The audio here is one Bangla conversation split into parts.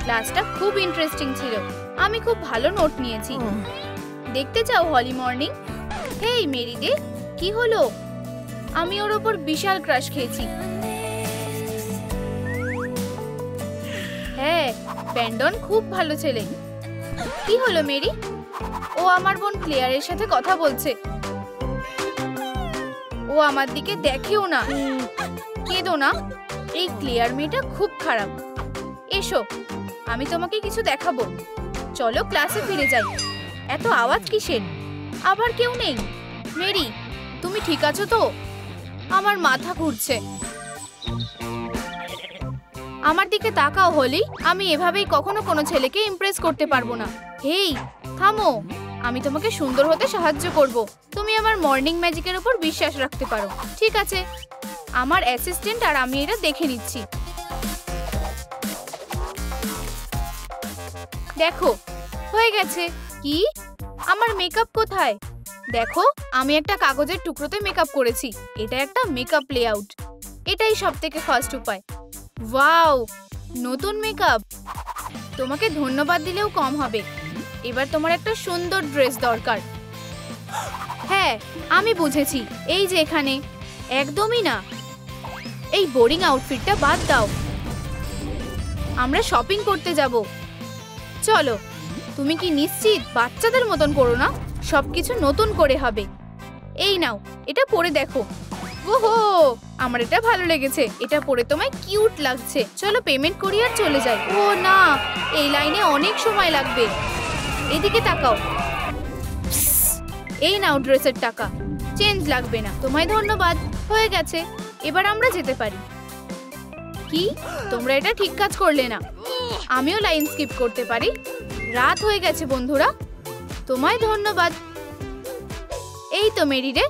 ক্লাসটা খুব ইন্টারেস্টিং ছিল। আমি খুব ভালো নোট নিয়েছি। দেখতে চাও হলি মর্নিং? হেই মেরি দে, কি হলো? আমি ওর ওপর বিশাল ক্রাশ খেয়েছি। হ্যাঁ, ব্যান্ডন খুব ভালো ছেলে। কি হলো মেরি? ও আমার বোন ক্লেয়ারের সাথে কথা বলছে। ও আমার দিকে দেখেও না। কেঁদো না, এই ক্লেয়ার মেয়েটা খুব খারাপ। এসো, আমি তোমাকে কিছু দেখাবো। চলো ক্লাসে ফিরে যাই। এত আওয়াজ কিসের? আবার কেউ নেই? মেরি, তুমি ঠিক আছো তো? আমার মাথা ঘুরছে। আমার দিকে তাকাও হলি। আমি এভাবেই কখনো কোনো ছেলেকে ইমপ্রেস করতে পারবো না। হেই থামো, আমি তোমাকে সুন্দর হতে সাহায্য করব। তুমি আমার মর্নিং ম্যাজিকের উপর বিশ্বাস রাখতে পারো। ঠিক আছে, আমার অ্যাসিস্ট্যান্ট আর আমি এটা দেখে নিচ্ছি। দেখো, হয়ে গেছে। কি? আমার মেকআপ কোথায়? দেখো, আমি একটা কাগজের টুকরোতে মেকআপ করেছি। এটা একটা মেকআপ লেআউট। এটাই সবথেকে ফার্স্ট উপায়। ওয়াও, নতুন মেকআপ। তোমাকে ধন্যবাদ দিলেও কম হবে। এবার তোমার একটা সুন্দর ড্রেস দরকার। হ্যাঁ, আমি বুঝেছি। এই যে এখানে। একদমই না, এই বোরিং আউটফিটটা বাদ দাও। আমরা শপিং করতে যাব। চলো। তুমি কি নিশ্চিত বাচ্চাদের মতন করো না? সবকিছু নতুন করে হবে। এই নাও, এটা পরে দেখো। ওহো, আমার এটা ভালো লেগেছে। এটা পরে তোমায় কিউট লাগছে। চলো পেমেন্ট করি আর চলে যাই। ও না, এই লাইনে অনেক সময় লাগবে। এদিকে তাকাও। এই নাও ড্রেসের টাকা। চেঞ্জ লাগবে না। তোমায় ধন্যবাদ। হয়ে গেছে, এবার আমরা যেতে পারি। কি? তোমরা এটা ঠিক কাজ করলে না। আমিও লাইন স্কিপ করতে পারি। রাত হয়ে গেছে বন্ধুরা। তোমায় ধন্যবাদ। এই তো মেরি রে,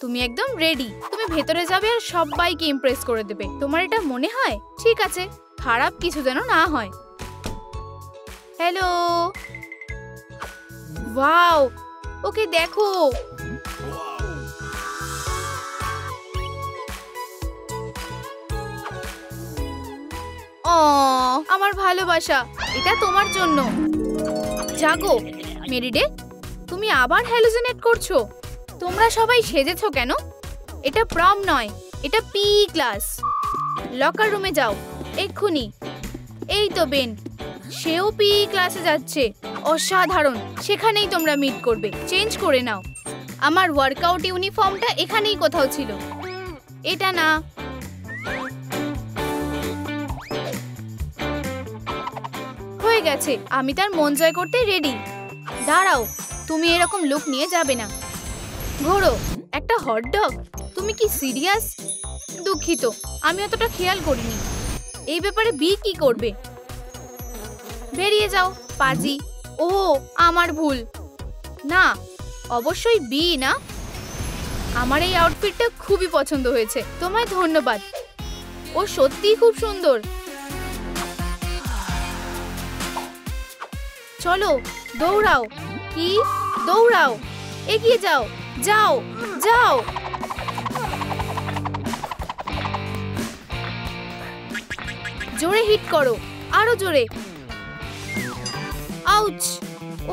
তুমি একদম রেডি। তুমি ভেতরে যাবে আর সবাইকে ইমপ্রেস করে দেবে। তোমার এটা মনে হয়? ঠিক আছে, খারাপ কিছু যেন না হয়। হ্যালো। ওয়াও, ওকে দেখো। আমার ভালোবাসা, এটা তোমার জন্য। জাগো মেরি ডে, তুমি আবার হ্যালুসিনেট করছো। তোমরা সবাই সেজেছো কেন? এটা প্রম নয়, এটা পি ক্লাস। লকার রুমে যাও এক্ষুনি। এই তো বেন, সেও পি ক্লাসে যাচ্ছে। অসাধারণ, সেখানেই তোমরা মিট করবে। চেঞ্জ করে নাও। আমার ওয়ার্কআউট ইউনিফর্মটা এখানেই কোথাও ছিল। এটা না। হয়ে গেছে, আমি তার মন জয় করতে রেডি। দাঁড়াও, তুমি এরকম লুক নিয়ে যাবে না। ঘোরো, একটা হটডগ? তুমি কি সিরিয়াস? দুঃখিত, আমি অতটা খেয়াল করিনি। এই ব্যাপারে বি কি করবে? বেরিয়ে যাও পাজি। ও, আমার ভুল। না, অবশ্যই বি না। আমার এই আউটফিটটা খুবই পছন্দ হয়েছে। তোমায় ধন্যবাদ। ও সত্যিই খুব সুন্দর। চলো দৌড়াও। কি? দৌড়াও, এগিয়ে যাও। যাও যাও। জোরে হিট করো, আরো জোরে। আউচ!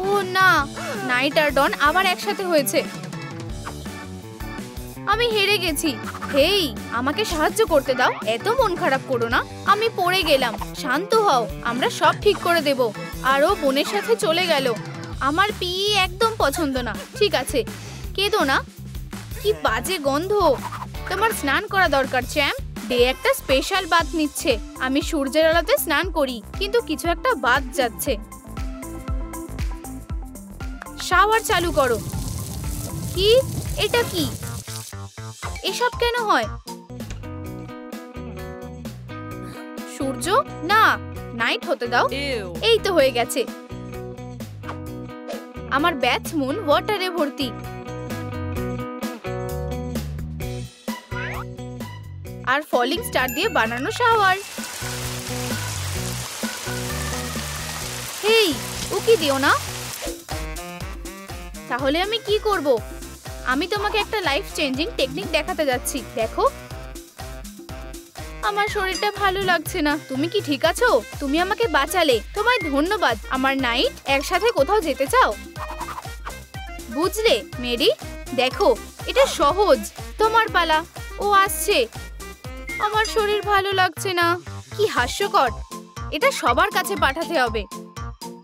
ও না, নাইট আর ডন আবার একসাথে হয়েছে। আমি হেরে গেছি। হেই, আমাকে সাহায্য করতে দাও। এত মন খারাপ করো না। আমি পড়ে গেলাম। শান্ত হও, আমরা সব ঠিক করে দেব। আর ও বোনের সাথে চলে গেল। আমার পি একদম পছন্দ না। ঠিক আছে, কেঁদো না। কি বাজে গন্ধ। তোমার স্নান করা দরকার চ্যাম্প। ডে একটা স্পেশাল বাথ নিচ্ছে। আমি সূর্যের আলোতে স্নান করি, কিন্তু কিছু একটা বাদ যাচ্ছে। শাওয়ার চালু করো। কি? এটা কি? এসব কেন হয়? সূর্য না, নাইট হতে দাও। এই তো হয়ে গেছে। আমার ব্যাচ মুন ওয়াটারে ভর্তি। আর ফলিং স্টার দিয়ে বানানো শাওয়ার। হেই, উকি দিও না। তাহলে আমি কি করব? আমি তোমাকে একটা লাইফ চেঞ্জিং টেকনিক দেখাতে যাচ্ছি। দেখো। আমার শরীরটা ভালো লাগছে না। তুমি কি ঠিক আছো? তুমি আমাকে বাঁচালে, তোমায় ধন্যবাদ। আমার নাইট, একসাথে কোথাও যেতে চাও? বুঝলে মেরি, দেখো এটা সহজ। তোমার পালা। ও আসছে। আমার শরীর ভালো লাগছে না। কি হাস্যকর। এটা সবার কাছে পাঠাতে হবে।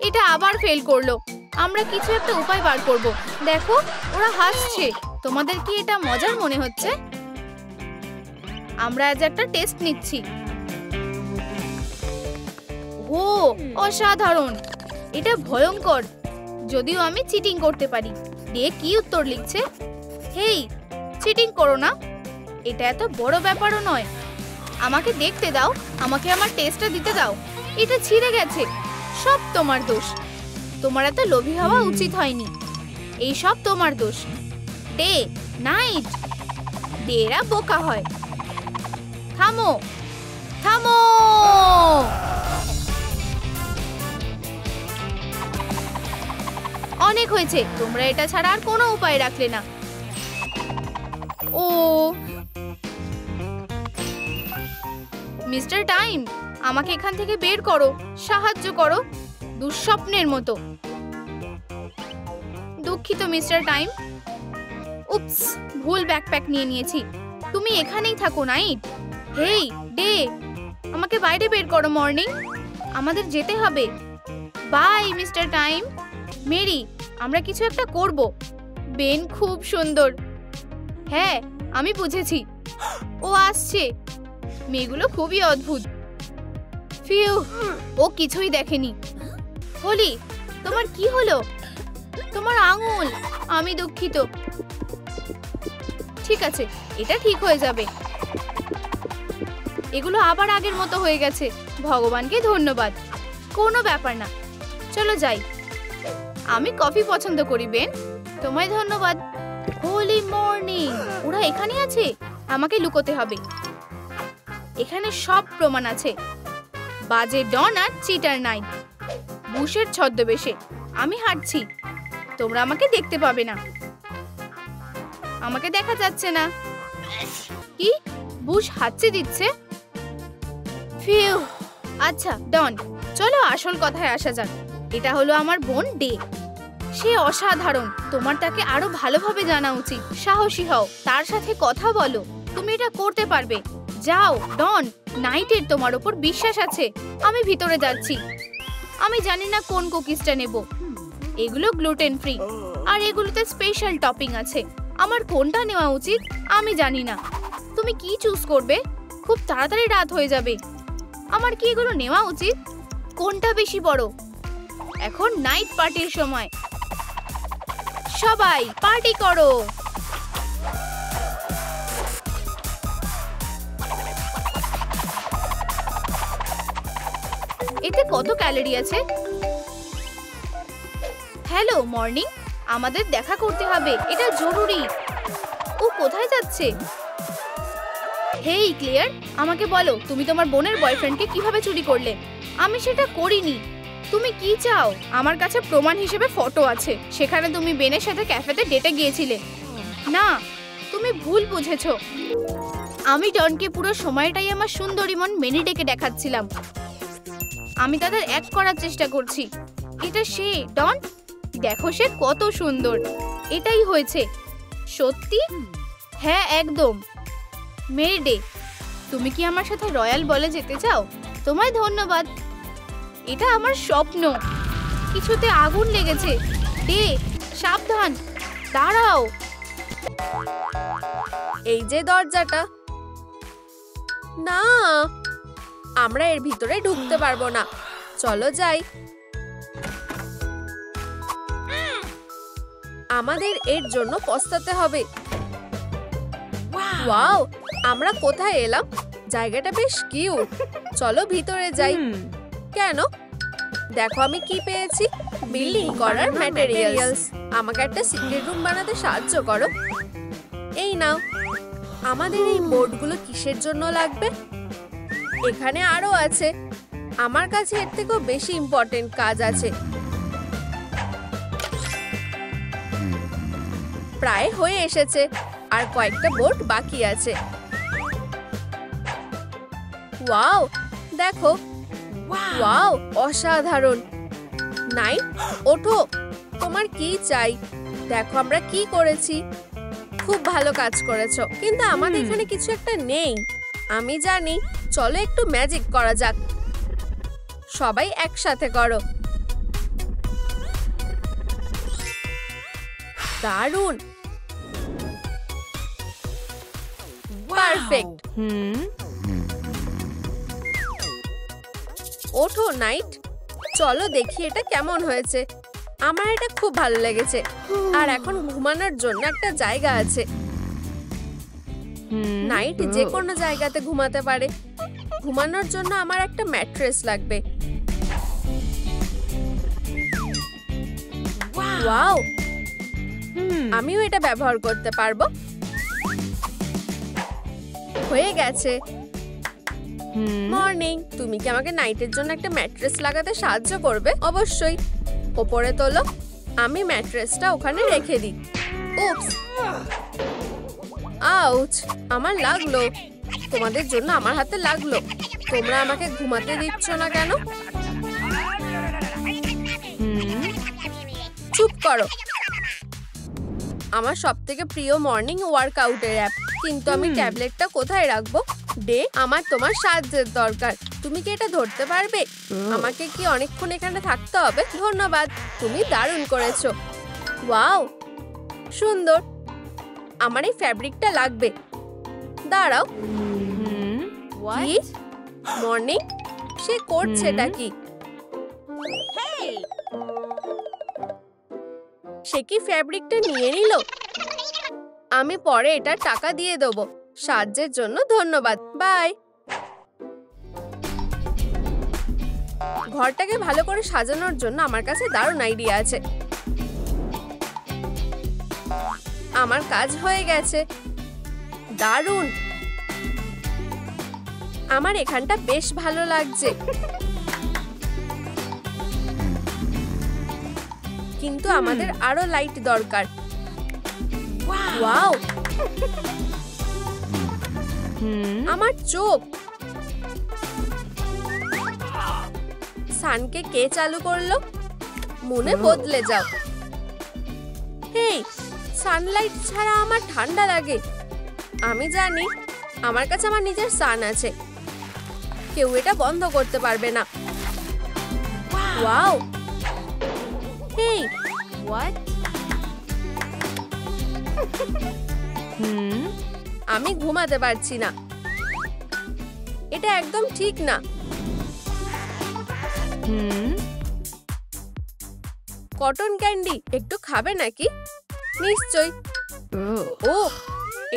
এটা আবার ফেল করলো। আমরা কিছু একটা উপায় বার করব। দেখো ওরা হাসছে। তোমাদের কি এটা মজার মনে হচ্ছে? আমরা আজ একটা টেস্ট নিচ্ছি। ও অসাধারণ। এটা ভয়ঙ্কর। যদিও আমি চিটিং করতে পারি। ডে কি উত্তর লিখছে? হেই, চিটিং করো না। এটা এত বড় ব্যাপারও নয়। আমাকে দেখতে দাও। আমাকে আমার টেস্টটা দিতে দাও। এটা ছিঁড়ে গেছে। সব তোমার দোষ। তোমার এত লোভী হওয়া উচিত হয়নি। এই সব তোমার দোষ। Day, night. ডেরা বোকা হয়। থামো, থামো। অনেক হয়েছে। তোমরা এটা ছাড়া আর কোনো উপায় রাখলে না। ও মিস্টার টাইম, আমাকে এখান থেকে বের করো। সাহায্য করো। দুঃস্বপ্নের মতো। দুঃখিত মিস্টার টাইম। উপস, ভুল ব্যাকপ্যাক নিয়ে নিয়েছি। তুমি এখানেই থাকো নাইট। হেই ডে, আমাকে বাইরে বের করো। মর্নিং, আমাদের যেতে হবে। By mister time. মেরি, আমরা কিছু একটা করব। বেন খুব সুন্দর। হ্যাঁ, আমি বুঝেছি। ও আসছে। মেয়েগুলো খুবই অদ্ভুত। ফিউ, ও কিছুই দেখেনি। হলি, তোমার কি হলো? তোমার আঙুল। আমি দুঃখিত। ঠিক আছে, এটা ঠিক হয়ে যাবে। এগুলো আবার আগের মতো হয়ে গেছে। ভগবানকে ধন্যবাদ। কোনো ব্যাপার না। চলো যাই। আমি কফি পছন্দ করি বেন। তোমায় ধন্যবাদ। হোলি মর্নিং। ওরা এখানে আছে। আমাকে লুকোতে হবে। এখানে সব প্রমাণ আছে। বাজে ডন আর চিটার নাইট। বুশের ছদ্মবেশে আমি হাঁটছি। তোমরা আমাকে দেখতে পাবে না। আমাকে দেখা যাচ্ছে না। কি? বুশ হাঁচি দিচ্ছে? ফিউ। আচ্ছা ডন, চলো আসল কথায় আসা যাক। এটা হলো আমার বোন ডে। সে অসাধারণ। তোমার তাকে আরো ভালোভাবে জানা উচিত। সাহসী হও, তার সাথে কথা বলো। তুমি এটা করতে পারবে। যাও ডন, নাইটের তোমার উপর বিশ্বাস আছে। আমি ভিতরে যাচ্ছি। আমি জানি না কোন কুকিজটা নেব। এগুলো গ্লুটেন ফ্রি আর এগুলোতে স্পেশাল টপিং আছে। আমার কোনটা নেওয়া উচিত আমি জানি না। তুমি কি চুজ করবে? খুব তাড়াতাড়ি রাত হয়ে যাবে। আমার কি এগুলো নেওয়া উচিত? কোনটা বেশি বড়? এখন নাইট পার্টির সময়। সবাই পার্টি করো। এতে কত ক্যালোরি আছে? হ্যালো মর্নিং, আমাদের দেখা করতে হবে। এটা জরুরি। ও কোথায় যাচ্ছে? হেই ক্লিয়ার, আমাকে বলো তুমি তোমার বোনের বয়ফ্রেন্ডকে কিভাবে চুরি করলে? আমি সেটা করিনি। তুমি কি চাও? আমার কাছে প্রমাণ হিসেবে ফটো আছে। সেখানে তুমি বেনের সাথে ক্যাফেতে ডেটে গিয়েছিলে। না, তুমি ভুল বুঝেছো। আমি ডনকে পুরো সময়টাই আমার সুন্দরী মন মেনি ডেকে দেখাচ্ছিলাম। আমি তাদের এক করার চেষ্টা করছি। এটা সে ডন। দেখো সে কত সুন্দর। এটাই হয়েছে। সত্যি? হ্যাঁ একদম। মেরি ডে, তুমি কি আমার সাথে রয়্যাল বলে যেতে চাও? তোমায় ধন্যবাদ। এটা আমার স্বপ্ন। কিছুতে আগুন লেগেছে। ডে সাবধান। দাঁড়াও। এই যে দরজাটা। না, আমরা এর ভিতরে ঢুকতে পারবো না। চলো যাই। আমাদের এর জন্য পস্তাতে হবে। ওয়াও, আমরা কোথায় এলাম? জায়গাটা বেশ কিউট। চলো ভিতরে যাই। কেন? দেখো আমি কি পেয়েছি। বিল্ডিং করার ম্যাটেরিয়ালস। আমাকে একটা সিক্রেট রুম বানাতে সাহায্য করো। এই নাও। আমাদের এই বোর্ডগুলো কিসের জন্য লাগবে? এখানে আরো আছে। আমার কাছে এর থেকেও বেশি ইম্পর্টেন্ট কাজ আছে। প্রায় হয়ে এসেছে। আর কয়েকটা বোর্ড বাকি আছে। ওয়াও, দেখো, ওয়াও, অসাধারণ। নাইট, ওঠো, তোমার কি চাই? দেখো আমরা কি করেছি। খুব ভালো কাজ করেছো, কিন্তু আমাদের এখানে কিছু একটা নেই। আমি জানি, চলো একটু ম্যাজিক করা যাক। সবাই একসাথে করো। দারুণ, পারফেক্ট। ওঠো নাইট, চলো দেখি এটা কেমন হয়েছে। আমার এটা খুব ভালো লেগেছে। আর এখন ঘুমানোর জন্য একটা জায়গা আছে। নাইট যে কোনো জায়গাতে ঘুমাতে পারে। ঘুমানোর জন্য আমার একটা ম্যাট্রেস লাগবে। ওয়াও, আমিও এটা ব্যবহার করতে পারবো। হয়ে গেছে। মর্নিং, তুমি কি আমাকে নাইটের জন্য একটা ম্যাট্রেস লাগাতে সাহায্য করবে? অবশ্যই। ওপরে তোলো, আমি ম্যাট্রেসটা ওখানে রেখে দিই। উপস, আউচ, আমার লাগলো। তোমাদের জন্য আমার হাতে লাগলো। তোমরা আমাকে ঘুমাতে দিচ্ছ না কেন? চুপ করো। আমার সবথেকে প্রিয় মর্নিং ওয়ার্কআউটের অ্যাপ, কিন্তু আমি ট্যাবলেটটা কোথায় রাখবো? ডে, আমার তোমার সাহায্যের দরকার। তুমি কি এটা ধরতে পারবে? আমাকে কি অনেকক্ষণ এখানে থাকতে হবে? ধন্যবাদ, তুমি দারুণ করেছো। ওয়াও, সুন্দর। আমার এই ফ্যাব্রিকটা লাগবে। দাঁড়াও, কি? মর্নিং, সে করছেটা কি? সে কি ফ্যাব্রিকটা নিয়ে নিল? আমি পরে এটা টাকা দিয়ে দেবো। সাহায্যের জন্য ধন্যবাদ, বাই। ঘরটাকে ভালো করে সাজানোর জন্য আমার কাছে দারুণ আইডিয়া আছে। আমার কাজ হয়ে গেছে। দারুণ, আমার এখানটা বেশ ভালো লাগছে। কিন্তু আমাদের আরো লাইট দরকার। ওয়াও, আমার চোখ। সানকে কে চালু করলো? মনে বদলে যাও। হেই, সানলাইট ছাড়া আমার ঠান্ডা লাগে। আমি জানি, আমার কাছে আমার নিজের সান আছে। কেউ এটা বন্ধ করতে পারবে না। Wow, hey, what? আমি ঘুমাতে পারছি না। এটা একদম ঠিক না। কটন ক্যান্ডি একটু খাবে নাকি? নিশ্চয়। ও,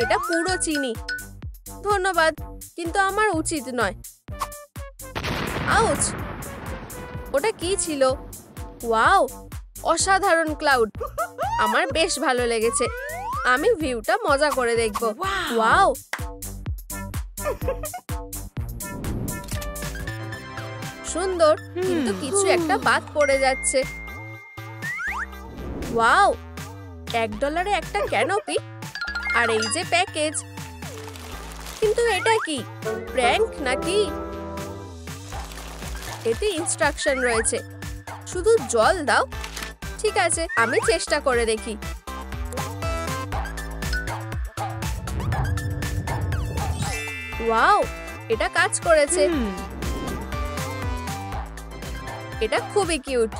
এটা পুরো চিনি। ধন্যবাদ, কিন্তু আমার উচিত নয়। আউচ, ওটা কি ছিল? ওয়াও, অসাধারণ ক্লাউড। আমার বেশ ভালো লেগেছে। আমি ভিউটা মজা করে দেখব। ওয়াও, সুন্দর, কিন্তু কিছু একটা বাদ পড়ে যাচ্ছে। ওয়াও, $1 একটা ক্যানোপি। আর এই যে প্যাকেজ। কিন্তু এটা কি প্র্যাঙ্ক নাকি? এতে ইনস্ট্রাকশন রয়েছে, শুধু জল দাও। ঠিক আছে, আমি চেষ্টা করে দেখি। ওয়াও, এটা কাজ করেছে। এটা খুবই কিউট।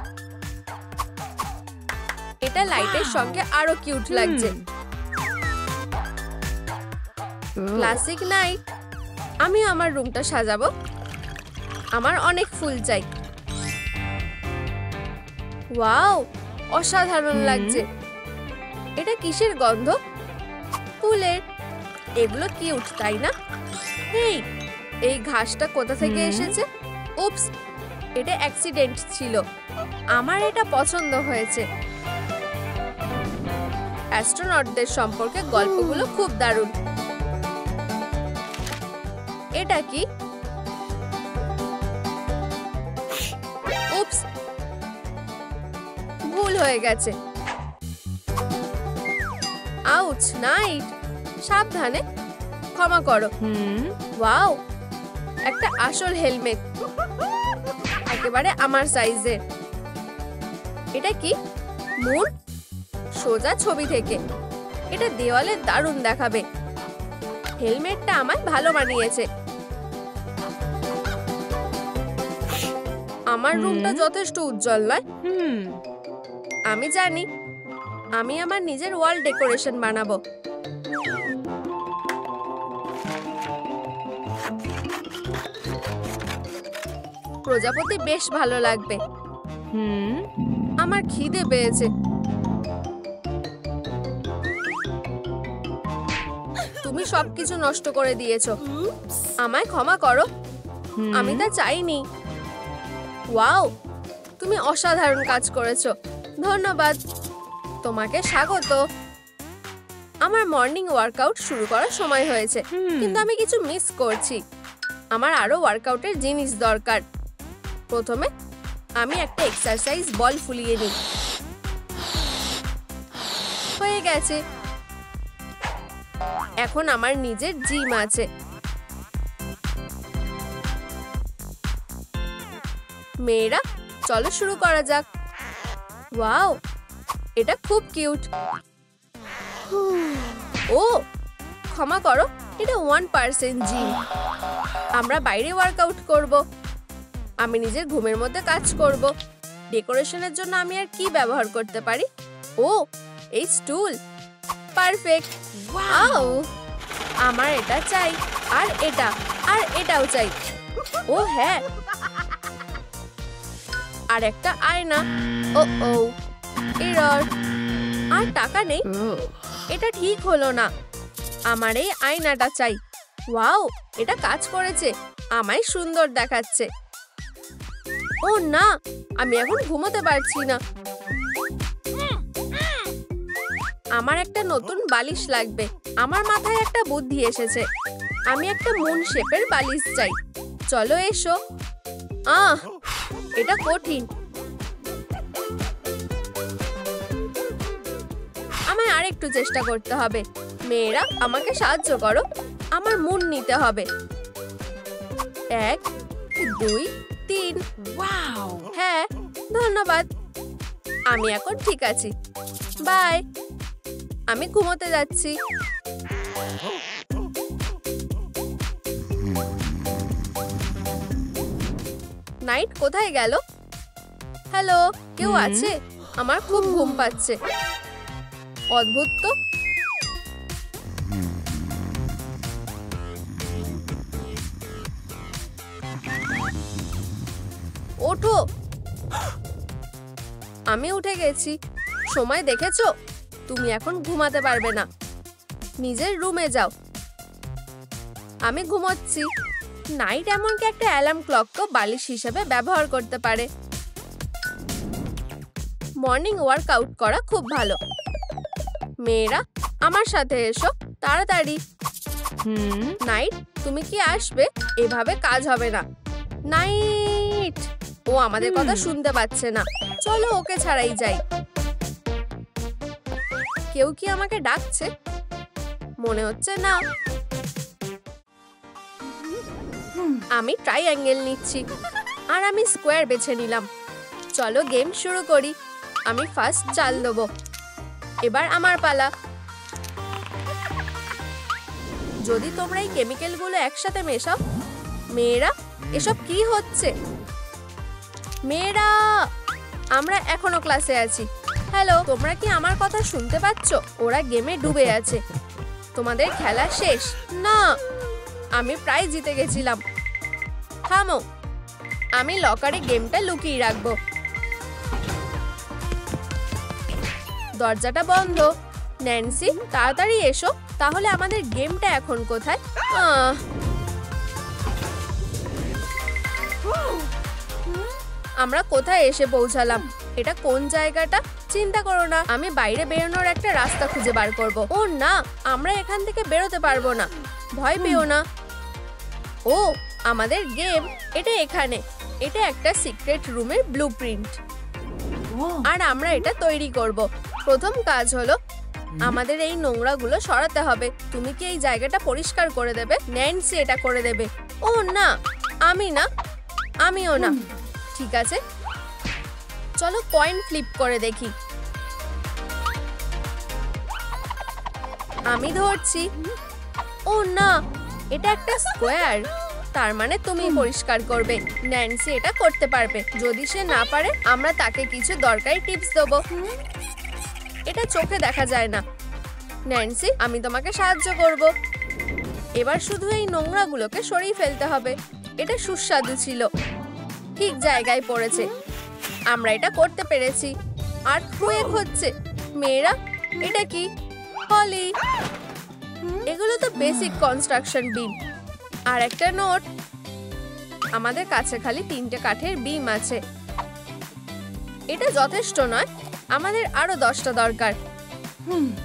এটা লাইটের সঙ্গে আরো কিউট লাগছে। Classic night. আমি আমার রুমটা সাজাবো। আমার অনেক ফুল চাই। ওয়াও, অসাধারণ লাগছে। এটা কিসের গন্ধ? ফুলের। এগুলো কিউট, তাই না? হেই, এই ঘাসটা কোথা থেকে এসেছে? উপস, এটা অ্যাক্সিডেন্ট ছিল। আমার এটা পছন্দ হয়েছে। অ্যাস্ট্রোনটদের সম্পর্কে গল্পগুলো খুব দারুণ। এটা কি? উপস, ভুল হয়ে গেছে। আউচ, নাইট, সাবধানে। ক্ষমা করো। ওয়াও, একটা আসল হেলমেট, একেবারে আমার সাইজের। এটা কি মুন? সোজা ছবি থেকে এটা দেওয়ালে দারুণ দেখাবে। হেলমেটটা আমায় ভালো মানিয়েছে। আমার রুমটা যথেষ্ট উজ্জ্বল নয়। আমি জানি, আমি আমার নিজের ওয়াল ডেকোরেশন বানাবো। প্রজাপতি বেশ ভালো লাগবে। আমার খিদে পেয়েছে। তুমি সবকিছু নষ্ট করে দিয়েছো, আমায় ক্ষমা করো। আমি তা চাইনি। ওয়াও, তুমি অসাধারণ কাজ করেছো, ধন্যবাদ। তোমাকে স্বাগত। আমার মর্নিং ওয়ার্কআউট শুরু করার সময় হয়েছে, কিন্তু আমি কিছু মিস করছি। আমার আরো ওয়ার্কআউটের জিনিস দরকার। প্রথমে আমি একটা এক্সারসাইজ বল ফুলিয়ে নিই। হয়ে গেছে। এখন আমার নিজের জিম আছে। মেয়েরা, চলো শুরু করা যাক। ওয়াও, এটা খুব কিউট। ও ক্ষমা করো, এটা 1% জিম। আমরা বাইরে ওয়ার্কআউট করব। আমি নিজের ঘুমের মধ্যে কাজ করব। ডেকোরেশনের জন্য আমি আর কি ব্যবহার করতে পারি? ও, এই স্টুল পারফেক্ট। ওয়াও, আমার এটা চাই, আর এটা, আর এটাও চাই। ও হ্যাঁ, আর একটা আয়না। ও ও, এরর। আর টাকা নেই, এটা ঠিক হলো না। আমার এই আয়নাটা চাই। ওয়াও, এটা কাজ করেছে, আমায় সুন্দর দেখাচ্ছে। ও না, আমি এখন ঘুমোতে পারছি না। আমার একটা নতুন বালিশ লাগবে। আমার মাথায় একটা বুদ্ধি এসেছে। আমি একটা মুন শেপের বালিশ চাই। চলো এসো। এটা কঠিন। আমায় আরেকটু চেষ্টা করতে হবে। মেয়েরা, আমাকে সাহায্য করো। আমার মুন নিতে হবে। 1 2 3। ওয়াও, হ্যাঁ ধন্যবাদ। আমি এখন ঠিক আছি। বাই। আমি ঘুমোতে যাচ্ছি। নাইট কোথায় গেল? হ্যালো, কেউ আছে? আমার খুব ঘুম পাচ্ছে। অদ্ভুত তো। ওঠো। আমি উঠে গেছি। সময় দেখেছো? তুমি এখন ঘুমাতে পারবে না। নিজের রুমে যাও। আমি ঘুমোচ্ছি। নাইট এমনকি একটা অ্যালার্ম ক্লকও বালিশ হিসেবে ব্যবহার করতে পারে। মর্নিং ওয়ার্কআউট করা খুব ভালো। মেয়েরা, আমার সাথে এসো তাড়াতাড়ি। নাইট, তুমি কি আসবে? এভাবে কাজ হবে না। নাইট, ও আমাদের কথা শুনতে পাচ্ছে না। চলো ওকে ছাড়াই যাই। কেউ কি আমাকে ডাকছে? মনে হচ্ছে না। আমি ট্রাইঅ্যাঙ্গেল নিচ্ছি, আর আমি স্কোয়ার বেছে নিলাম। চলো গেম শুরু করি। আমি ফার্স্ট চাল দেবো। এবার আমার পালা। যদি তোমরা এই কেমিক্যালগুলো একসাথে মেশাও। মেয়েরা, এসব কি হচ্ছে? মেয়েরা, আমরা এখনো ক্লাসে আছি। হ্যালো, তোমরা কি আমার কথা শুনতে পাচ্ছ? ওরা গেমে ডুবে আছে। তোমাদের খেলা শেষ। না, আমি প্রায় জিতে গেছিলাম। থামো, আমি লকারে গেমটা লুকিয়ে রাখবো। দরজাটা বন্ধ। ন্যান্সি, তাড়াতাড়ি এসো। তাহলে আমাদের গেমটা এখন কোথায়? আমরা কোথায় এসে পৌঁছালাম? এটা কোন জায়গাটা? চিন্তা করো না, আমি বাইরে বেরোনোর একটা রাস্তা খুঁজে বার করব। ও না, আমরা এখান থেকে বেরোতে পারবো না। ভয় পেও না। ও, আমাদের গেম এটা এখানে। এটা একটা সিক্রেট রুমের ব্লুপ্রিন্ট, আর আমরা এটা তৈরি করব। প্রথম কাজ হলো আমাদের এই নোংরাগুলো সরাতে হবে। তুমি কি এই জায়গাটা পরিষ্কার করে দেবে? ন্যান্সি এটা করে দেবে। ও না, আমিও না। ঠিক আছে, চলো কয়েন ফ্লিপ করে দেখি। আমি ধরছি। ও না, এটা একটা স্কোয়ার। তার মানে তুমি পরিষ্কার করবে। ন্যান্সি এটা করতে পারবে। যদি সে না পারে আমরা তাকে কিছু দরকারি টিপস দেবো। এটা চোখে দেখা যায় না। ন্যান্সি, আমি তোমাকে সাহায্য করব। এবার শুধু এই নোংরাগুলোকে সরিয়ে ফেলতে হবে। এটা সুস্বাদু ছিল, ঠিক জায়গায় পড়েছে। আমরা এটা করতে পেরেছি। আর কুয়েক হচ্ছে। মেয়েরা, এটা কি? হলি। এগুলো তো বেসিক কনস্ট্রাকশন বিম। আর একটা নোট। আমাদের কাছে খালি 3টে কাঠের বিম আছে। এটা যথেষ্ট নয়, আমাদের আরো 10টা দরকার।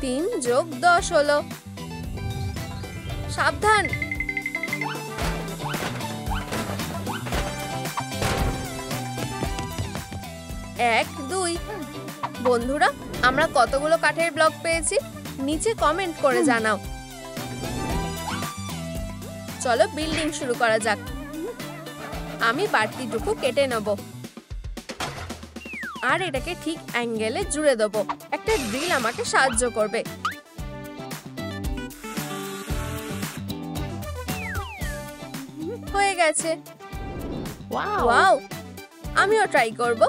3 যোগ 10 হলো। সাবধান। 1 2। বন্ধুরা, আমরা কতগুলো কাঠের ব্লক পেয়েছি নিচে কমেন্ট করে জানাও। চলো বিল্ডিং শুরু করা যাক। আমি বাড়তিটুকু কেটে নেব আর এটাকে ঠিক অ্যাঙ্গেলে জুড়ে দেবো। একটা ড্রিল আমাকে সাহায্য করবে। হয়ে গেছে। ওয়াও, আমিও ট্রাই করব।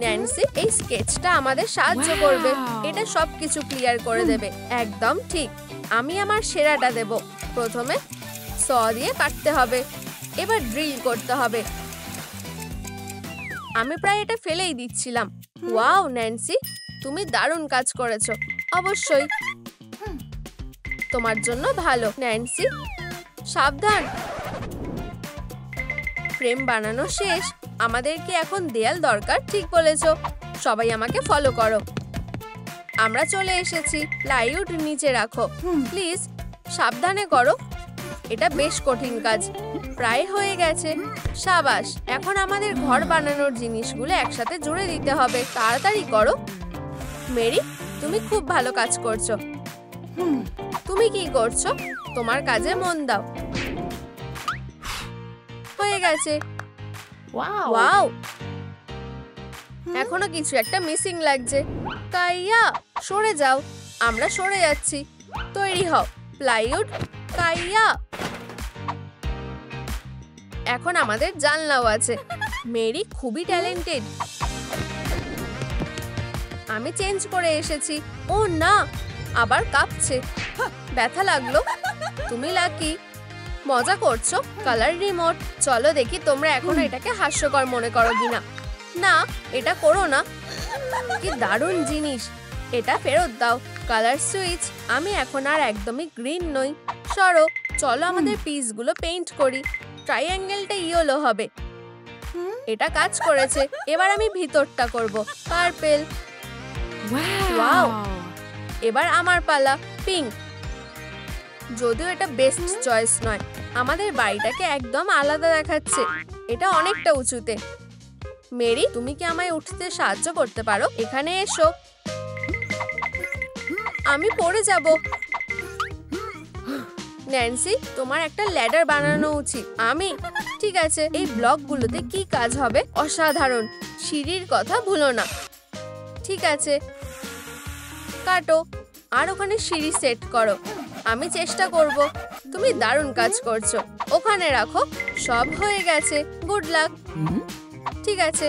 ন্যান্সি, এই স্কেচটা আমাদের সাহায্য করবে। এটা সবকিছু ক্লিয়ার করে দেবে। একদম ঠিক। আমি আমার সেরাটা দেব। প্রথমে স দিয়ে কাটতে হবে, এবার ড্রিল করতে হবে। আমি প্রায় এটা ফেলেই দিচ্ছিলাম। ওয়াও ন্যান্সি, তুমি দারুণ কাজ করেছো। অবশ্যই, তোমার জন্য ভালো। ন্যান্সি, সাবধান। ফ্রেম বানানো শেষ। আমাদের কি এখন দেয়াল দরকার? ঠিক বলেছো। সবাই আমাকে ফলো করো। আমরা চলে এসেছি। প্লাইউড নিচে রাখো প্লিজ। সাবধানে করো, এটা বেশ কঠিন কাজ। প্রায় হয়ে গেছে। সাবাস। এখন আমাদের ঘর বানানোর জিনিসগুলো একসাথে জুড়ে দিতে হবে। তাড়াতাড়ি করো। মেরি, তুমি খুব ভালো কাজ করছো। তুমি কি করছো? তোমার কাজে মন দাও। হয়ে গেছে। ওয়াও, এখনো কিছু একটা মিসিং লাগছে। কাইয়া, সরে যাও। আমরা সরে যাচ্ছি। তৈরি হও। Plywood, Kayah. এখন আমাদের জানলাও আছে। মেরি খুবই ট্যালেন্টেড। আমি চেঞ্জ করে এসেছি। ও না, আবার কাঁপছে। ব্যথা লাগলো। তুমি লাকি। মজা করছো? Colour remote. চলো দেখি তোমরা এখনো এটাকে হাস্যকর মনে করো কিনা। না, এটা করো না। কি দারুণ জিনিস। এটা ফেরত দাও। Colour switch. আমি এখন আর একদমই গ্রিন নই। সরো। চলো আমাদের পিসগুলো পেইন্ট করি। ট্রাইঅ্যাঙ্গেলটা ইয়েলো হবে। এটা কাজ করেছে। এবার আমি ভিতরটা করব পার্পল। ওয়াও, এবার আমার পালা। পিঙ্ক। যদিও এটা বেস্ট চয়েস নয়, আমাদের বাড়িটাকে একদম আলাদা দেখাচ্ছে। এটা অনেকটা উঁচুতে। মেরি, তুমি কি আমায় উঠতে সাহায্য করতে পারো? এখানে এসো। আমি পড়ে যাব। ন্যান্সি, তোমার একটা ল্যাডার বানানো উচিত। আমি? ঠিক আছে। এই ব্লকগুলোতে কি কাজ হবে? অসাধারণ। সিঁড়ির কথা ভুলো না। ঠিক আছে, কাটো আর ওখানে সিঁড়ি সেট করো। আমি চেষ্টা করব। তুমি দারুণ কাজ করছো। ওখানে রাখো। সব হয়ে গেছে। Good luck. ঠিক আছে,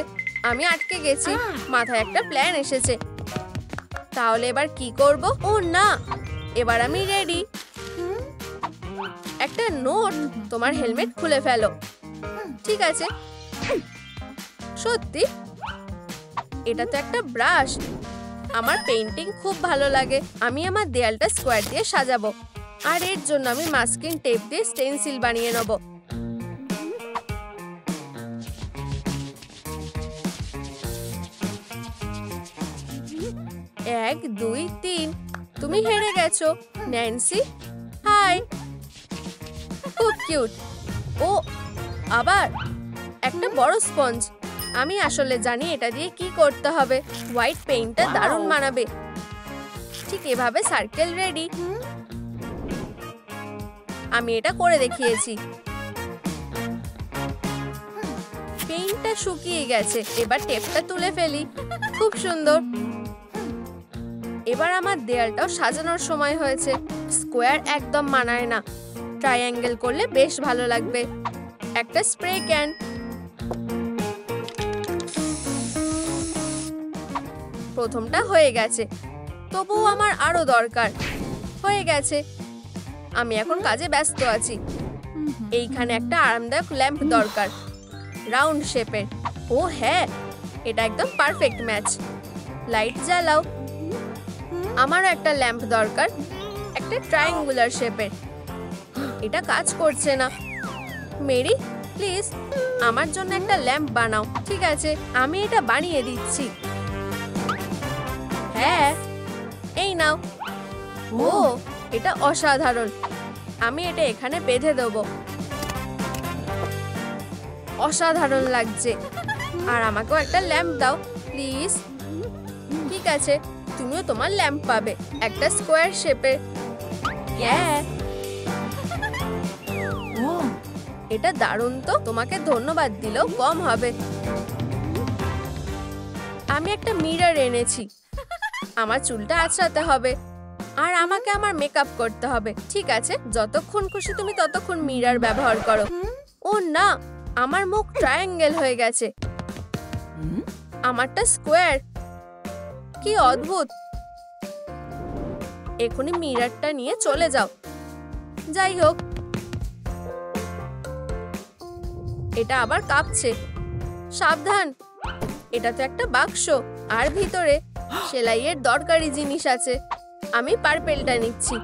আমি আটকে গেছি। মাথায় একটা প্ল্যান এসেছে। তাহলে এবার কি করব? ও না, এবার আমি রেডি। একটা নোট। তোমার হেলমেট খুলে ফেলো। ঠিক আছে। সত্যি, এটা তো একটা ব্রাশ। আমার পেইন্টিং খুব ভালো লাগে। আমি আমার দেয়ালটা স্কোয়ার দিয়ে সাজাবো। আর এর জন্য আমি মাস্কিং টেপ দিয়ে স্টেনসিল বানিয়ে নেব। এক, দুই, তিন। তুমি হেরে গেছো। Nancy, hi. খুব কিউট। ও, আবার একটা বড় স্পঞ্জ। আমি আসলে জানি এটা দিয়ে কি করতে হবে। হোয়াইট পেইন্টটা দারুণ মানাবে। ঠিক এভাবে সার্কেল রেডি। আমি এটা করে দেখিয়েছি। পেইন্টটা শুকিয়ে গেছে, এবার টেপটা তুলে ফেলি। খুব সুন্দর। এবার আমার দেয়ালটাও সাজানোর সময় হয়েছে। স্কোয়ার একদম মানায় না, ট্রায়াঙ্গেল করলে বেশ ভালো লাগবে। একটা স্প্রে ক্যান, প্রথমটা হয়ে গেছে, তবুও আমার আরো দরকার। হয়ে গেছে। আমি এখন কাজে ব্যস্ত আছি। এইখানে একটা আরামদায়ক ল্যাম্প দরকার, রাউন্ড শেপের। ও হ্যাঁ, এটা একদম পারফেক্ট ম্যাচ। লাইট জ্বালাও। আমারও একটা ল্যাম্প দরকার, একটা ট্রায়াঙ্গুলার শেপের। এটা কাজ করছে না। মেরি, প্লিজ আমার জন্য একটা ল্যাম্প বানাও। ঠিক আছে, আমি এটা বানিয়ে দিচ্ছি। হ্যাঁ, এই নাও। ও, এটা অসাধারণ। আমি এটা এখানে বেঁধে দেবো। অসাধারণ লাগছে। আর আমাকেও একটা ল্যাম্প দাও প্লিজ। ঠিক আছে, তুমিও তোমার ল্যাম্প পাবে, একটা স্কোয়ার শেপের। হ্যাঁ, এটা দারুণ তো। তোমাকে ধন্যবাদ দিলেও কম হবে। আমি একটা মিরর এনেছি। আমার চুলটা আঁচড়াতে হবে আর আমাকে আমার মেকআপ করতে হবে। ঠিক আছে, যতক্ষণ খুশি তুমি ততক্ষণ মিরর ব্যবহার করো। ও না, আমার মুখ ট্রায়াঙ্গেল হয়ে গেছে। আমারটা স্কোয়ার। কি অদ্ভুত। এখনই মিররটা নিয়ে চলে যাও। যাই হোক, এটা আবার কাঁপছে। সাবধান, এটা তো একটা বাক্স আর ভিতরে সেলাইয়ের দরকারি জিনিস আছে। আমি পার্পেলটা নিচ্ছি,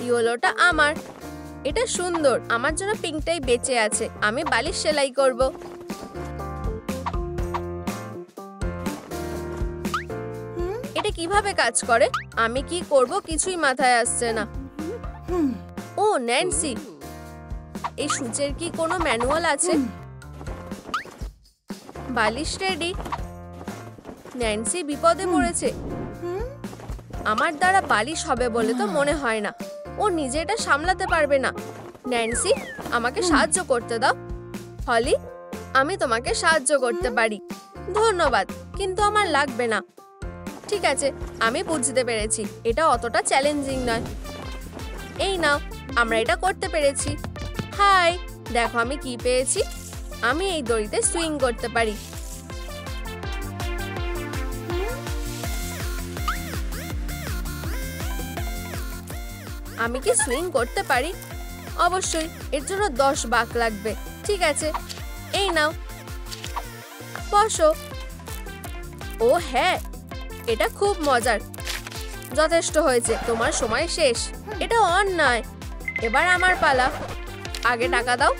ইয়েলোটা আমার। এটা সুন্দর, আমার জন্য পিঙ্কটাই বেঁচে আছে। আমি বালিশ সেলাই করব। এটা কিভাবে কাজ করে, আমি কি করব কিছুই মাথায় আসছে না। ও ন্যান্সি, এই সূচের কি কোনো ম্যানুয়াল আছে? বালিশ রেডি। ন্যান্সি বিপদে পড়েছে। আমার দ্বারা বালিশ হবে বলে তো মনে হয় না। ও নিজে এটা সামলাতে পারবে না। ন্যান্সি, আমাকে সাহায্য করতে দাও। হলি, আমি তোমাকে সাহায্য করতে পারি। ধন্যবাদ, কিন্তু আমার লাগবে না। ঠিক আছে, আমি বুঝতে পেরেছি। এটা অতটা চ্যালেঞ্জিং নয়। এই নাও, আমরা এটা করতে পেরেছি। হাই, দেখো আমি কি পেয়েছি। আমি এই দড়িতে সুইং করতে পারি। আমি কি সুইং করতে পারি? অবশ্যই, এর জন্য 10 বাঁক লাগবে। ঠিক আছে, এই নাও, বসো। ও হ্যাঁ, এটা খুব মজার। যথেষ্ট হয়েছে, তোমার সময় শেষ। এটা অন্যায়। এবার আমার পালা। আগে টাকা দাও।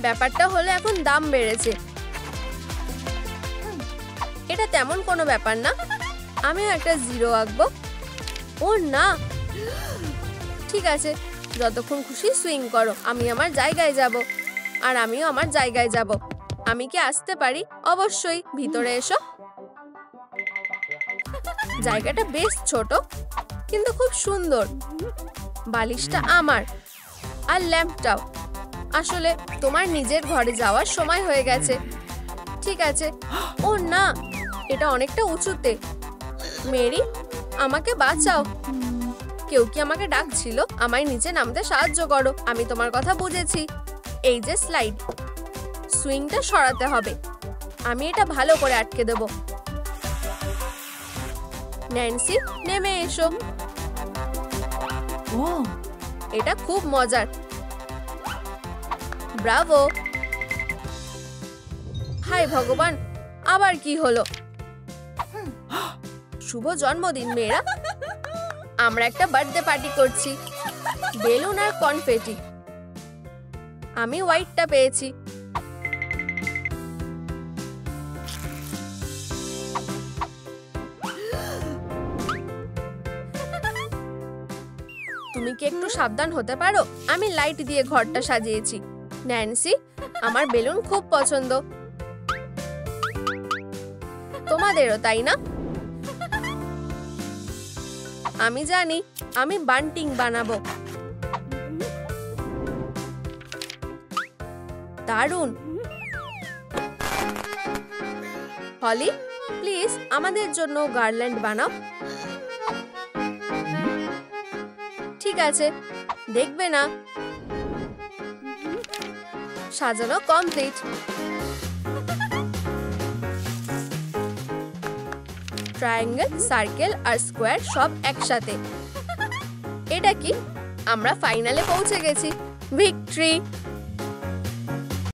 ব্যাপারটা হলো এখন দাম বেড়েছে। এটা তেমন কোনো ব্যাপার না। আমিও একটা 0 আঁকবো। ও না, ঠিক আছে, যতক্ষণ খুশি সুইং করো। আমি আমার জায়গায় যাব আর আমিও আমার জায়গায় যাব। আমি কি আসতে পারি? অবশ্যই, ভিতরে এসো। জায়গাটা বেশ ছোট কিন্তু খুব সুন্দর। বালিশটা আমার আর ল্যাম্পটাও। আসলে তোমার নিজের ঘরে যাওয়ার সময় হয়ে গেছে। ঠিক আছে। ও না, এটা অনেকটা উঁচুতে। মেরি, আমাকে বাঁচাও। কেউ কি আমাকে ডাকছিল? আমায় নিচে নামতে সাহায্য করো। আমি তোমার কথা বুঝেছি। এই যে স্লাইড, সুইংটা সরাতে হবে। আমি এটা ভালো করে আটকে দেব। ন্যান্সি, নেমে এসো। এটা খুব মজার। ব্রাভো। হায় ভগবান, আবার কি হলো? শুভ জন্মদিন মেয়েরা। আমরা একটা বার্থডে পার্টি করছি। বেলুন আর কনফেটি। আমি হোয়াইটটা পেয়েছি। তুমি কি একটু সাবধান হতে পারো? আমি লাইট দিয়ে ঘরটা সাজিয়েছি। ন্যান্সি, আমার বেলুন খুব পছন্দ। তোমাদেরও, তাই না? আমি জানি। আমি বান্টিং বানাবো। দারুণ। হলি, প্লিজ আমাদের জন্য গার্ল্যান্ড বানাও। ঠিক আছে, দেখবে না। সাজানো কমপ্লিট। ট্রায়াঙ্গেল, সার্কেল আর স্কোয়ার সব একসাথে। এটা কি? আমরা ফাইনালে পৌঁছে গেছি। ভিক্টরি!